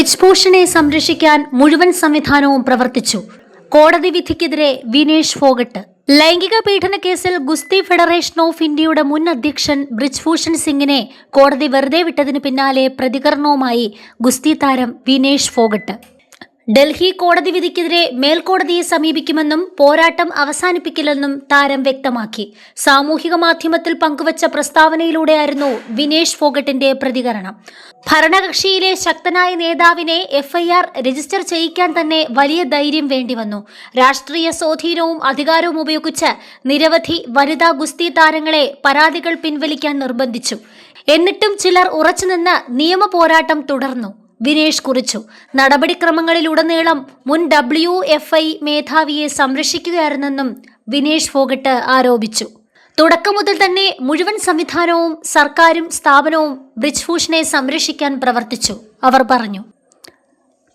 ബ്രിജ്ഭൂഷണെ സംരക്ഷിക്കാൻ മുഴുവൻ സംവിധാനവും പ്രവർത്തിച്ചു. കോടതി വിധിക്കെതിരെ വിനേഷ് ഫോഗട്ട്. ലൈംഗിക പീഡന കേസിൽ ഗുസ്തി ഫെഡറേഷൻ ഓഫ് ഇന്ത്യയുടെ മുൻ അധ്യക്ഷൻ ബ്രിജ്ഭൂഷൺ സിംഗിനെ കോടതി വെറുതെ വിട്ടതിന് പിന്നാലെ പ്രതികരണവുമായി ഗുസ്തി താരം വിനേഷ് ഫോഗട്ട്. ഡൽഹി കോടതി വിധിക്കെതിരെ മേൽക്കോടതിയെ സമീപിക്കുമെന്നും പോരാട്ടം അവസാനിപ്പിക്കില്ലെന്നും താരം വ്യക്തമാക്കി. സാമൂഹിക മാധ്യമത്തിൽ പങ്കുവച്ച പ്രസ്താവനയിലൂടെയായിരുന്നു വിനേഷ് ഫോഗട്ടിന്റെ പ്രതികരണം. ഭരണകക്ഷിയിലെ ശക്തനായ നേതാവിനെ FIR രജിസ്റ്റർ ചെയ്യിക്കാൻ തന്നെ വലിയ ധൈര്യം വേണ്ടിവന്നു. രാഷ്ട്രീയ സ്വാധീനവും അധികാരവും ഉപയോഗിച്ച് നിരവധി വനിതാ ഗുസ്തി താരങ്ങളെ പരാതികൾ പിൻവലിക്കാൻ നിർബന്ധിച്ചു. എന്നിട്ടും ചിലർ ഉറച്ചുനിന്ന് നിയമ പോരാട്ടം തുടർന്നു. വിനേഷ് കുറിച്ചു. നടപടിക്രമങ്ങളിലുടനീളം മുൻ WFI മേധാവിയെ സംരക്ഷിക്കുകയായിരുന്നെന്നും വിനേഷ് ഫോഗട്ട് ആരോപിച്ചു. തുടക്കം മുതൽ തന്നെ മുഴുവൻ സംവിധാനവും സർക്കാരും സ്ഥാപനവും ബ്രിജ്ഭൂഷണെ സംരക്ഷിക്കാൻ പ്രവർത്തിച്ചു. അവർ പറഞ്ഞു.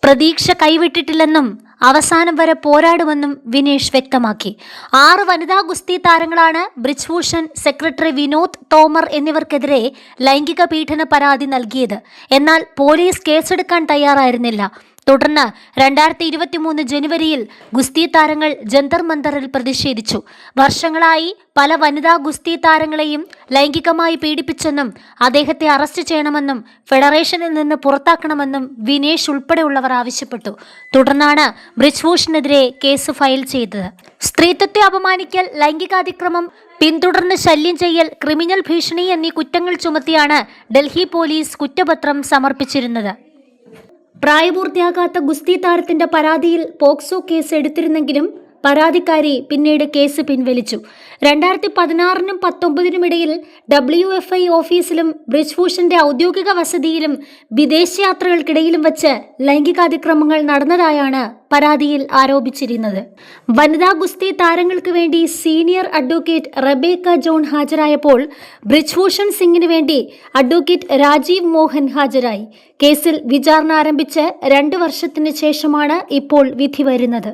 പ്രതീക്ഷ കൈവിട്ടിട്ടില്ലെന്നും അവസാനം വരെ പോരാടുമെന്നും വിനേഷ് വ്യക്തമാക്കി. 6 വനിതാ ഗുസ്തി താരങ്ങളാണ് ബ്രിജ്ഭൂഷൺ, സെക്രട്ടറി വിനോദ് തോമർ എന്നിവർക്കെതിരെ ലൈംഗിക പീഡന പരാതി നൽകിയത്. എന്നാൽ പോലീസ് കേസെടുക്കാൻ തയ്യാറായിരുന്നില്ല. തുടർന്ന് 2023 ജനുവരിയിൽ ഗുസ്തി താരങ്ങൾ ജന്തർ മന്ദറിൽ പ്രതിഷേധിച്ചു. വർഷങ്ങളായി പല വനിതാ ഗുസ്തി താരങ്ങളെയും ലൈംഗികമായി പീഡിപ്പിച്ചെന്നും അദ്ദേഹത്തെ അറസ്റ്റ് ചെയ്യണമെന്നും ഫെഡറേഷനിൽ നിന്ന് പുറത്താക്കണമെന്നും വിനേഷ് ഉൾപ്പെടെയുള്ളവർ ആവശ്യപ്പെട്ടു. തുടർന്നാണ് ബ്രിജ്ഭൂഷണെതിരെ കേസ് ഫയൽ ചെയ്തത്. സ്ത്രീത്വത്തെ അപമാനിക്കൽ, ലൈംഗികാതിക്രമം, പിന്തുടർന്ന് ശല്യം ചെയ്യൽ, ക്രിമിനൽ ഭീഷണി എന്നീ കുറ്റങ്ങൾ ചുമത്തിയാണ് ഡൽഹി പോലീസ് കുറ്റപത്രം സമർപ്പിച്ചിരുന്നത്. പ്രായപൂർത്തിയാകാത്ത ഗുസ്തി താരത്തിന്റെ പരാതിയിൽ പോക്സോ കേസ് എടുത്തിരുന്നെങ്കിലും പരാതിക്കാരി പിന്നീട് കേസ് പിൻവലിച്ചു. 2016നും 2019നും ഇടയിൽ WFI ഓഫീസിലും ബ്രിജ്ഭൂഷന്റെ ഔദ്യോഗിക വസതിയിലും വിദേശയാത്രകൾക്കിടയിലും വച്ച് ലൈംഗികാതിക്രമങ്ങൾ നടന്നതായാണ് പരാതിയിൽ ആരോപിച്ചിരുന്നത്. വനിതാ ഗുസ്തി താരങ്ങൾക്ക് വേണ്ടി സീനിയർ അഡ്വക്കേറ്റ് റബേക്ക ജോൺ ഹാജരായപ്പോൾ ബ്രിജ്ഭൂഷൺ സിംഗിന് വേണ്ടി അഡ്വക്കേറ്റ് രാജീവ് മോഹൻ ഹാജരായി. കേസിൽ വിചാരണ ആരംഭിച്ച് 2 വർഷത്തിന് ശേഷമാണ് ഇപ്പോൾ വിധി വരുന്നത്.